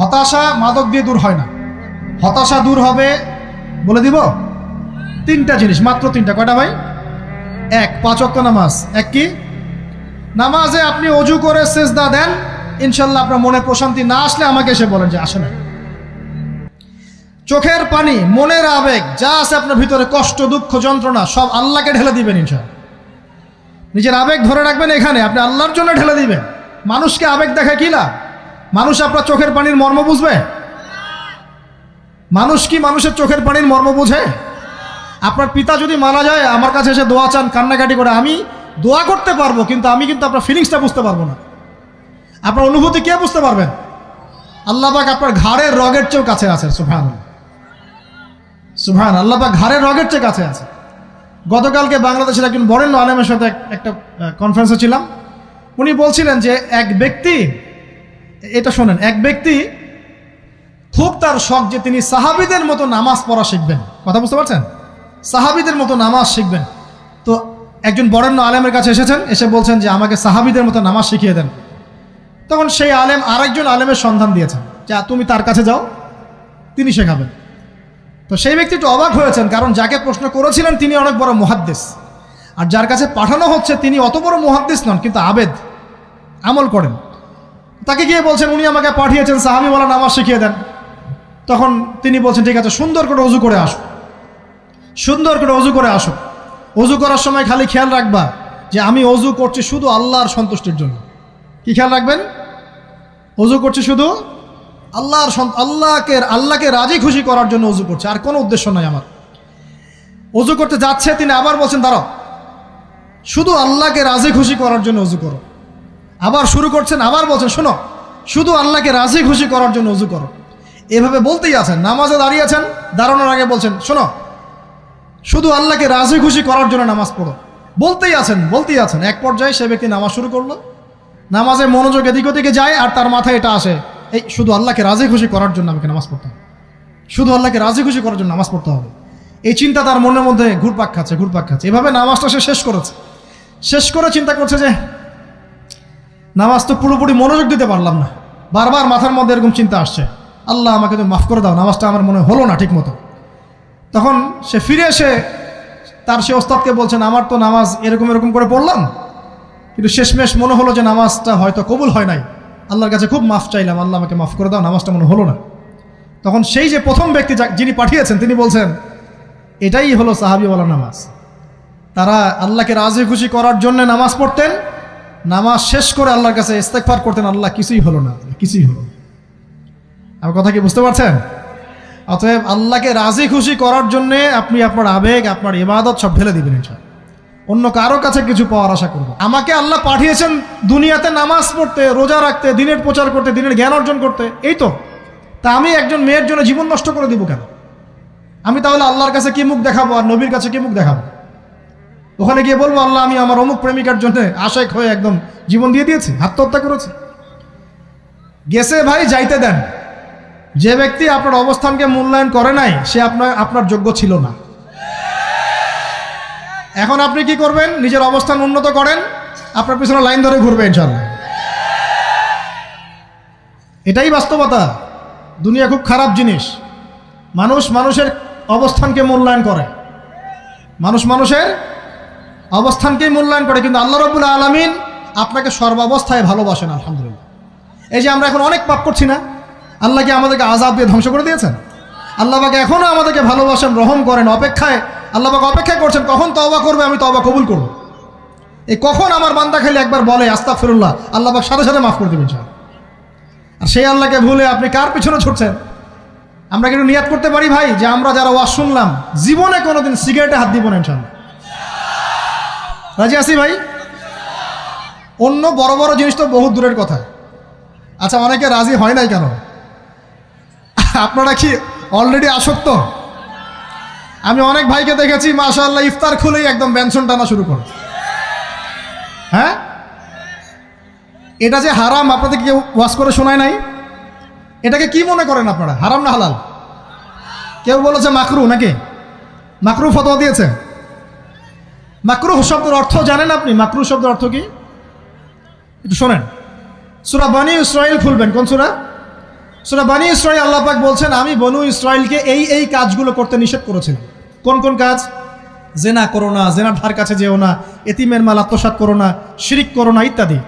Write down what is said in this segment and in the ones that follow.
হতাশা মাদক দিয়ে দূর হয় না। হতাশা দূর হবে, বলে দিব, তিনটা জিনিস, মাত্র তিনটা। কয়টা ভাই? এক, 5 ওয়াক্ত নামাজ। এক কি? নামাজে আপনি অজু করে সেজদা দেন, ইনশাল্লাহ আপনার মনে প্রশান্তি না আসলে আমাকে এসে বলেন যে আসে না। চোখের পানি, মনের আবেগ যা আছে আপনার ভিতরে, কষ্ট, দুঃখ, যন্ত্রণা, সব আল্লাহকে ঢেলে দিবেন ইনশাল্লাহ। নিজের আবেগ ধরে রাখবেন এখানে, আপনি আল্লাহর জন্য ঢেলে দিবেন। মানুষকে আবেগ দেখে কি লাভ? মানুষ আপনার চোখের পানির মর্ম বুঝবে? মানুষ কি মানুষের চোখের পানির মর্ম বুঝে? আপনার পিতা যদি মারা যায়, আমার কাছে এসে দোয়া চান কান্নাকাটি করে, আমি দোয়া করতে পারবো, কিন্তু আমি কিন্তু আপনার ফিলিংসটা বুঝতে পারবো না। আপনার অনুভূতি কে বুঝতে পারবেন? আল্লাহ পাক আপনার ঘাড়ের রগের চেয়েও কাছে আছে। সুবহানাল্লাহ, সুবহানাল্লাহ, আল্লাহ পাক ঘাড়ের রগের চেয়ে কাছে আছে। গতকালকে বাংলাদেশের একজন বরেণ্য আলেমের সাথে একটা কনফারেন্সে ছিলাম। উনি বলছিলেন যে এক ব্যক্তি, এটা শোনেন, এক ব্যক্তি খুব তার শখ যে তিনি সাহাবীদের মতো নামাজ পড়া শিখবেন। কথা বুঝতে পারছেন? সাহাবীদের মতো নামাজ শিখবেন। তো একজন বরেণ্য আলেমের কাছে এসেছেন, এসে বলছেন যে আমাকে সাহাবীদের মতো নামাজ শিখিয়ে দেন। তখন সেই আলেম আরেকজন আলেমের সন্ধান দিয়েছেন, যে তুমি তার কাছে যাও, তিনি শেখাবেন। তো সেই ব্যক্তি একটু অবাক হয়েছেন, কারণ যাকে প্রশ্ন করেছিলেন তিনি অনেক বড় মুহাদ্দিস, আর যার কাছে পাঠানো হচ্ছে তিনি অত বড় মুহাদ্দিস নন, কিন্তু আবেদ, আমল করেন। তাকে গিয়ে বলছেন উনি আমাকে পাঠিয়েছেন সাহাবীওয়ালা নামাজ শিখিয়ে দেন। তখন তিনি বলছেন ঠিক আছে, সুন্দর করে অজু করে আসো, সুন্দর করে অজু করে আসো। অজু করার সময় খালি খেয়াল রাখবা যে আমি অজু করছি শুধু আল্লাহর সন্তুষ্টির জন্য। কি খেয়াল রাখবেন? অজু করছি শুধু আল্লাহকে রাজি খুশি করার জন্য অজু করছে, আর কোনো উদ্দেশ্য নাই আমার। অজু করতে যাচ্ছে, তিনি আবার বলছেন দাঁড়াও, শুধু আল্লাহকে রাজি খুশি করার জন্য অজু করো। আবার শুরু করছেন, আবার বলছেন শোনো, শুধু আল্লাহকে রাজি খুশি করার জন্য অজু করো। এভাবে বলতেই আছেন, নামাজে দাঁড়িয়েছেন, দাঁড়ানোর আগে বলছেন শোনো, শুধু আল্লাহকে রাজি খুশি করার জন্য নামাজ পড়ো। বলতেই আছেন। এক পর্যায়ে সে ব্যক্তি নামাজ শুরু করলো, নামাজে মনোযোগ এদিক ওদিকে যায়, আর তার মাথায় এটা আসে, এই শুধু আল্লাহকে রাজি খুশি করার জন্য আমাকে নামাজ পড়তে হবে, শুধু আল্লাহকে রাজি খুশি করার জন্য নামাজ পড়তে হবে। এই চিন্তা তার মনের মধ্যে ঘুরপাক খাচ্ছে। এভাবে নামাজটা সে শেষ করেছে। শেষ করে চিন্তা করছে যে নামাজ তো পুরোপুরি মনোযোগ দিতে পারলাম না, বারবার মাথার মধ্যে এরকম চিন্তা আসছে, আল্লাহ আমাকে তো মাফ করে দাও, নামাজটা আমার মনে হলো না ঠিক মতো। তখন সে ফিরে এসে তার সে ওস্তাদকে বলছেন আমার তো নামাজ এরকম করে পড়লাম, কিন্তু শেষমেশ মনে হলো যে নামাজটা হয়তো কবুল হয় নাই, আল্লাহর কাছে খুব মাফ চাইলাম, আল্লাহ আমাকে মাফ করে দাও, নামাজটা মনে হলো না। তখন সেই যে প্রথম ব্যক্তি যিনি পাঠিয়েছেন তিনি বলছেন এটাই হলো সাহাবীওয়ালা নামাজ। তারা আল্লাহকে রাজি খুশি করার জন্য নামাজ পড়তেন, নামাজ শেষ করে আল্লাহর কাছে ইস্তেগফার করতেন, আল্লাহ কিছুই হলো না, কিছুই হলো না। আমার কথা কি বুঝতে পারছেন? অতএব আল্লাহকে রাজি খুশি করার জন্যে আপনি আপনার আবেগ, আপনার ইবাদত সব ঢেলে দিবেন ইনশাআল্লাহ। অন্য কারো কাছে কিছু পাওয়ার আশা করব। আমাকে আল্লাহ পাঠিয়েছেন দুনিয়াতে নামাজ পড়তে, রোজা রাখতে, দিনের প্রচার করতে, দিনের জ্ঞান অর্জন করতে, এই তো। তা আমি একজন মেয়ের জন্য জীবন নষ্ট করে দিব কেন? আমি তাহলে আল্লাহর কাছে কি মুখ দেখাবো, আর নবীর কাছে কি মুখ দেখাবো? ওখানে গিয়ে বলবো আল্লাহ আমি আমার অমুক প্রেমিকার জন্য আশেক হয়ে একদম জীবন দিয়ে দিয়েছি, আত্মহত্যা করেছি। গেছে ভাই, যাইতে দেন। যে ব্যক্তি আপনার অবস্থানকে মূল্যায়ন করে নাই সে আপনার যোগ্য ছিল না। এখন আপনি কি করবেন? নিজের অবস্থান উন্নত করেন, আপনার পিছনে লাইন ধরে ঘুরবে ইনশাআল্লাহ। এটাই বাস্তবতা। দুনিয়া খুব খারাপ জিনিস। মানুষের অবস্থানকে মূল্যায়ন করে, মানুষের অবস্থানকেই মূল্যায়ন করে, কিন্তু আল্লাহ রাব্বুল আলামিন আপনাকে সর্বাবস্থায় ভালোবাসেন। আলহামদুলিল্লাহ। এই যে আমরা এখন অনেক পাপ করছি না, আল্লাহ কি আমাদেরকে আযাব দিয়ে ধ্বংস করে দিয়েছেন? আল্লাহ পাক এখনো আমাদেরকে ভালোবাসেন, রহম করেন, আল্লাহ পাক অপেক্ষা করছেন কখন তওবা করবে, আমি তওবা কবুল করব। এই কখন আমার বান্দা খালি একবার বলে আস্তাগফিরুল্লাহ, আল্লাহ পাক সাথে সাথে মাফ করে দেবেন ইনশাআল্লাহ। আর সেই আল্লাহকে ভুলে আপনি কার পিছনে ছুটছেন? আমরা কিন্তু নিয়াত করতে পারি ভাই যে আমরা যারা ওয়াজ শুনলাম জীবনে কোনোদিন সিগারেটে হাত দিব না ইনশাআল্লাহ। রাজি আছি ভাই? অন্য বড় বড় জিনিস তো বহুত দূরের কথা। আচ্ছা, অনেকে রাজি হয় নাই কেন? আপনারা কি অলরেডি আসক্ত? আমি অনেক ভাইকে দেখেছি মাশাআল্লাহ ইফতার খুলেই একদম বেনসন টানা শুরু করে। হ্যাঁ, এটা যে হারাম আপনাদের কেউ ওয়াজ করে শোনায় নাই? এটাকে কি মনে করেন আপনারা, হারাম না হালাল? কেউ বলেছে মাকরু, নাকি মাকরু ফতোয়া দিয়েছে? মাকরুহ শব্দের অর্থ জানেন আপনি? মাকরুহ শব্দের অর্থ কি একটু শোনেন। সূরা বনী ইসরাঈল খুলবেন। কোন সূরা? সূরা বনী ইসরাঈল আল্লাহ পাক বলছেন, আমি বনু ইসরাঈলকে এই কাজগুলো করতে নিষেধ করেছিলাম। কোন কোন কাজ? জেনা করো না, জেনার ধার কাছে যেও না, এতিমের মাল আত্মসাৎ করো না, শিরিক করো না ইত্যাদি।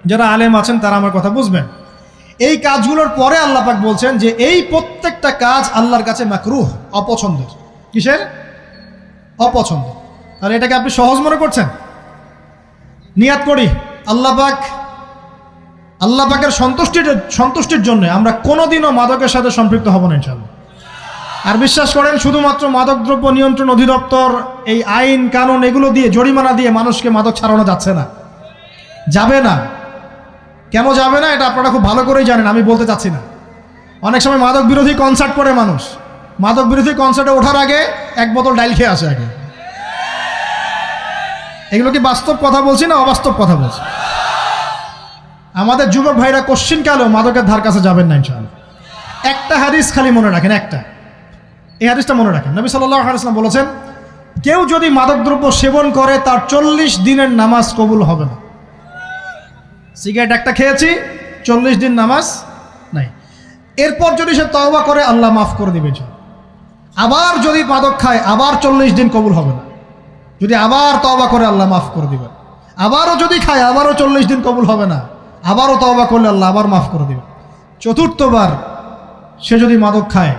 যারা আলেম আছেন তারা আমার কথা বুঝবেন। এই কাজগুলোর পরে আল্লাহ পাক বলছেন যে এই প্রত্যেকটা কাজ আল্লাহর কাছে মাকরুহ, অপছন্দের। কিসের? অপছন্দ। আর এটাকে আপনি সহজ মনে করছেন? নিয়াত করি আল্লাহ পাকের সন্তুষ্টির জন্য আমরা কোনোদিনও মাদকের সাথে সম্পৃক্ত হব না ইনশাআল্লাহ। আর বিশ্বাস করেন, শুধুমাত্র মাদকদ্রব্য নিয়ন্ত্রণ অধিদপ্তর এই আইন কানুন এগুলো দিয়ে, জরিমানা দিয়ে মানুষকে মাদক ছাড়ানো যাচ্ছে না, যাবে না। কেন যাবে না এটা আপনারা খুব ভালো করেই জানেন, আমি বলতে চাচ্ছি না। অনেক সময় মাদক বিরোধী কনসার্ট করে মানুষ, মাদক বিরোধী কনসার্টে ওঠার আগে এক বোতল ডাইল খেয়ে আসে আগে। এগুলো কি বাস্তব কথা বলছি না অবাস্তব কথা বলছি? আমাদের যুবক ভাইরা কোশ্চিনকালেও মাদকের ধার কাছে যাবেন না ইনশাআল্লাহ। একটা হাদিস খালি মনে রাখেন, এই হাদিসটা মনে রাখেন। নবী সাল্লাল্লাহু আলাইহি ওয়াসাল্লাম বলেছেন, কেউ যদি মাদকদ্রব্য সেবন করে তার 40 দিনের নামাজ কবুল হবে না। সিগারেট একটা খেয়েছি, 40 দিন নামাজ নাই। এরপর যদি সে তওবা করে আল্লাহ মাফ করে দিবে। আবার যদি মাদক খায় আবার 40 দিন কবুল হবে না। যদি আবার তওবা করে আল্লাহ মাফ করে দিবেন। আবারও যদি খায় আবারও 40 দিন কবুল হবে না। আবারও তওবা করলে আল্লাহ আবার মাফ করে দিবেন। চতুর্থবার সে যদি মাদক খায়,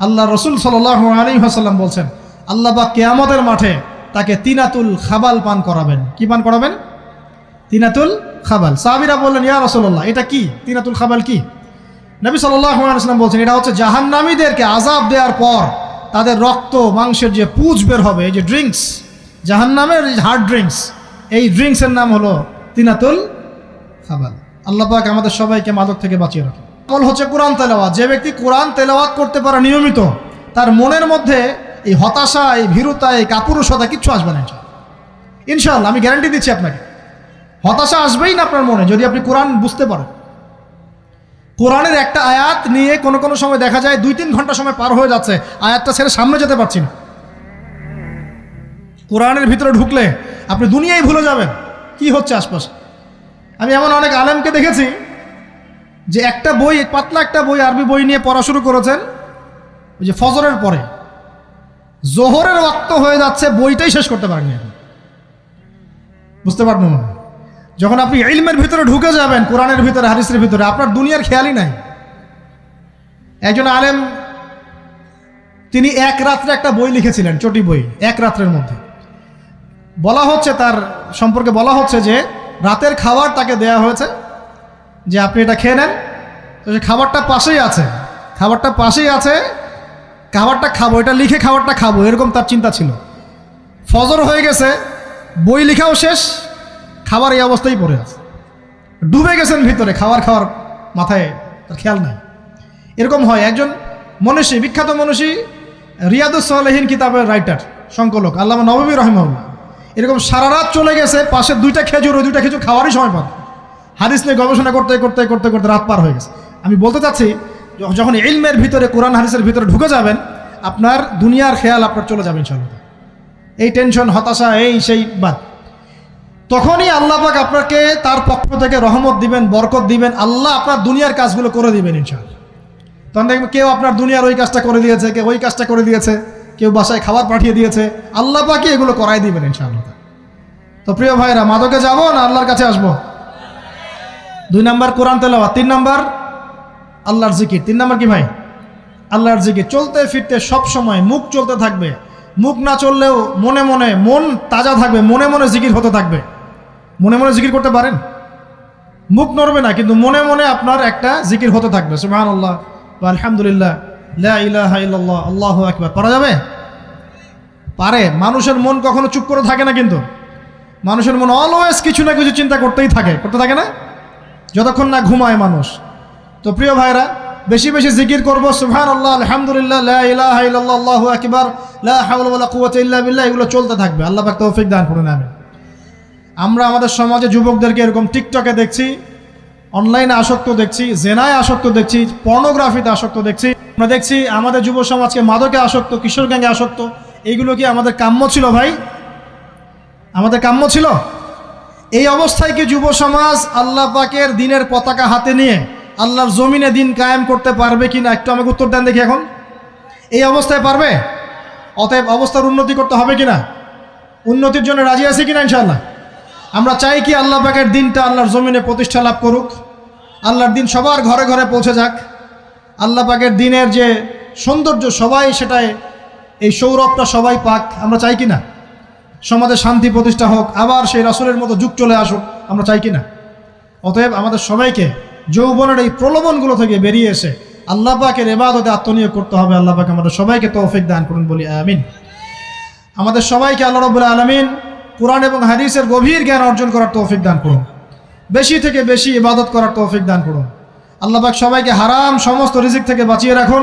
আল্লাহ রসুল সাল্লাল্লাহু আলাইহি ওয়াসাল্লাম বলছেন, আল্লাহ পাক কিয়ামতের মাঠে তাকে তিনাতুল খাবাল পান করাবেন। কি পান করাবেন? তিনাতুল খাবাল। সাহাবীরা বললেন, ইয়া রাসূলুল্লাহ, এটা কি তিনাতুল খাবাল? কি? নবী সাল্লাল্লাহু আলাইহি ওয়াসাল্লাম বলছেন, এটা হচ্ছে জাহান্নামীদেরকে আযাব দেওয়ার পর তাদের রক্ত মাংসের যে পুঁজ বের হবে, এই যে ড্রিঙ্কস, জাহান্নামের হার্ড ড্রিঙ্কস, এই ড্রিঙ্কসের নাম হলো তিনাতুল খাবাল। আল্লাহ পাক আমাদের সবাইকে মাদক থেকে বাঁচিয়ে রাখে। আমল হচ্ছে কোরআন তেলাওয়াত। যে ব্যক্তি কোরআন তেলাওয়াত করতে পারে নিয়মিত, তার মনের মধ্যে এই হতাশা, এই ভীরুতা, এই কাপুরুষতা কিচ্ছু আসবে না ইনশাআল্লাহ। আমি গ্যারান্টি দিচ্ছি আপনাকে, হতাশা আসবেই না আপনার মনে যদি আপনি কোরআন বুঝতে পারেন। কোরআনের একটা আয়াত নিয়ে কোনো সময় দেখা যায় 2-3 ঘন্টা সময় পার হয়ে যাচ্ছে, আয়াতটা ছেড়ে সামনে যেতে পারছি না। কোরআনের ভিতরে ঢুকলে আপনি দুনিয়ায় ভুলে যাবেন কি হচ্ছে আশপাশে। আমি এমন অনেক আলেমকে দেখেছি যে একটা বই, পাতলা একটা বই, আরবি বই নিয়ে পড়া শুরু করেছেন, ওই যে ফজরের পরে জোহরের ওয়াক্ত হয়ে যাচ্ছে, বইটাই শেষ করতে পারেননি। বুঝতে পারবেন না? যখন আপনি ইলমের ভিতরে ঢুকে যাবেন, কোরআনের ভিতরে, হাদিসের ভিতরে, আপনার দুনিয়ার খেয়ালই নাই। একজন আলেম, তিনি এক রাত্রে একটা বই লিখেছিলেন, চটি বই, এক রাত্রের মধ্যে। বলা হচ্ছে, তার সম্পর্কে বলা হচ্ছে যে রাতের খাবার তাকে দেয়া হয়েছে যে আপনি এটা খেয়ে নেন। তো সে খাবারটা পাশেই আছে, খাবারটা খাবো, এটা লিখে খাবারটা খাবো, এরকম তার চিন্তা ছিল। ফজর হয়ে গেছে, বই লেখাও শেষ, খাবার এই অবস্থায় পড়ে আছে, ডুবে গেছেন ভিতরে, খাওয়ার মাথায় তার খেয়াল নাই। এরকম হয়। একজন মনীষী, বিখ্যাত মনীষী, রিয়াদুস সালেহীন কিতাবের রাইটার, সংকলক আল্লামা নববী রাহিমাহুল্লাহ, এরকম সারা রাত চলে গেছে, পাশের 2টা খেজুর, ওই 2টা খেজুর খাওয়ারই সময় পান। হাদিস নিয়ে গবেষণা করতে রাত পার হয়ে গেছে। আমি বলতে চাচ্ছি, যখন ইলমের ভিতরে, কোরআন হাদিসের ভিতরে ঢুকে যাবেন, আপনার দুনিয়ার খেয়াল আপনার চলে যাবে ইনশাআল্লাহ। এই টেনশন, হতাশা, এই সেই বাদ। তখনই আল্লাহ পাক আপনাকে তার পক্ষ থেকে রহমত দিবেন, বরকত দিবেন, আল্লাহ আপনার দুনিয়ার কাজগুলো করে দিবেন ইনশাআল্লাহ। তখন দেখবেন কেউ আপনার দুনিয়ার ওই কাজটা করে দিয়েছে, কেউ ওই কাজটা করে দিয়েছে, কেউ বাসায় খাবার পাঠিয়ে দিয়েছে, আল্লাহ পাকই এগুলো করাই দিবেন ইনশাআল্লাহ। তো প্রিয় ভাইরা, মাদকে যাবো না আল্লাহর কাছে আসবো? 2 নাম্বার কোরআন তেলাওয়াত, 3 নাম্বার আল্লাহর জিকির। 3 নাম্বার কি ভাই? আল্লাহর জিকির। চলতে ফিরতে সব সময় মুখ চলতে থাকবে, মুখ না চললেও মনে মনে মন তাজা থাকবে, মনে মনে জিকির হতে থাকবে। মনে মনে জিকির করতে পারেন? মুখ নড়বে না, কিন্তু মনে মনে আপনার একটা জিকির হতে থাকবে, সুবহানাল্লাহ ওয়া আলহামদুলিল্লাহ, লা ইলাহা ইল্লাল্লাহ, আল্লাহু আকবার। পারা যাবে? পারে। মানুষের মন কখনো চুপ করে থাকে না, কিন্তু মানুষের মন অলওয়েজ কিছু না কিছু চিন্তা করতে থাকে না, যতক্ষণ না ঘুমায় মানুষ। তো প্রিয় ভাইরা, বেশি বেশি জিকির করবো, সুবহানাল্লাহ, আলহামদুলিল্লাহ, লা ইলাহা ইল্লাল্লাহ, আল্লাহু আকবার, লা হাওলা ওয়ালা কুওয়াতা ইল্লা বিল্লাহ, এগুলো চলতে থাকবে। আল্লাহ পাক তৌফিক দান করুন, আমিন। আমরা আমাদের সমাজে যুবকদেরকে এরকম টিকটকে দেখছি, অনলাইনে আসক্ত দেখছি, জেনায় আসক্ত দেখছি, পর্নোগ্রাফিতে আসক্ত দেখছি। আমরা দেখছি আমাদের যুব সমাজকে মাদকে আসক্ত, কিশোর গ্যাংয়ে আসক্ত। এইগুলো কি আমাদের কাম্য ছিল ভাই? আমাদের কাম্য ছিল? এই অবস্থায় কি যুব সমাজ আল্লাহ পাকের দ্বীনের পতাকা হাতে নিয়ে আল্লাহর জমিনে দিন কায়েম করতে পারবে কি না একটু আমাকে উত্তর দেন দেখি। এখন এই অবস্থায় পারবে? অতএব অবস্থার উন্নতি করতে হবে কি না? উন্নতির জন্য রাজি আছি কিনা ইনশাআল্লাহ? আমরা চাই কি আল্লাহ পাকের দিনটা আল্লাহর জমিনে প্রতিষ্ঠা লাভ করুক, আল্লাহর দিন সবার ঘরে ঘরে পৌঁছে যাক, আল্লাহ পাকের দিনের যে সৌন্দর্য সবাই সেটাই, এই সৌরভটা সবাই পাক। আমরা চাই কি না? সমাজে শান্তি প্রতিষ্ঠা হোক, আবার সেই রাসূলের মতো যুগ চলে আসুক, আমরা চাই কি না? অতএব আমাদের সবাইকে যৌবনের এই প্রলোভনগুলো থেকে বেরিয়ে এসে আল্লাহ পাকের ইবাদতে আত্মনিয়োগ করতে হবে। আল্লাহ পাক আমাদের সবাইকে তৌফিক দান করুন, বলি আমিন। আমাদের সবাইকে আল্লাহ রাব্বুল আলামিন কুরআন এবং হাদিসের গভীর জ্ঞান অর্জন করার তৌফিক দান করুন, বেশি থেকে বেশি ইবাদত করার তৌফিক দান করুন। আল্লাহ পাক সবাইকে হারাম সমস্ত রিজিক থেকে বাঁচিয়ে রাখুন,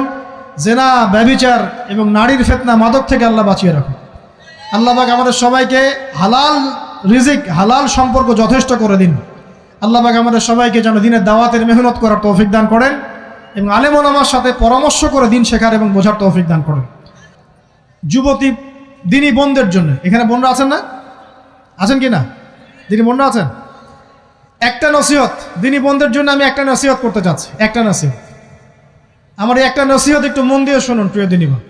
জেনা, ব্যভিচার এবং নারীর ফিতনা, মাদক থেকে আল্লাহ বাঁচিয়ে রাখুন। আল্লাহ পাক আমাদের সবাইকে হালাল রিজিক, হালাল সম্পর্ক যথেষ্ট করে দিন। আল্লাহ পাক আমাদের সবাইকে যেন দিনের দাওয়াতের মেহনত করার তৌফিক দান করেন এবং আলেম ওলামার সাথে পরামর্শ করে দিন শেখার এবং বোঝার তৌফিক দান করেন। যুবতী দিনী বোনদের জন্য, এখানে বোনরা আছেন না? আছেন কি না? দিনী বোনরা আছেন? একটা নসিহত দিনী বোনদের জন্য আমি একটা নসিহত করতে চাচ্ছি, একটা নসিহত। আমার এই একটা নসিহত একটু মন দিয়ে শুনুন প্রিয় দিনী বোন।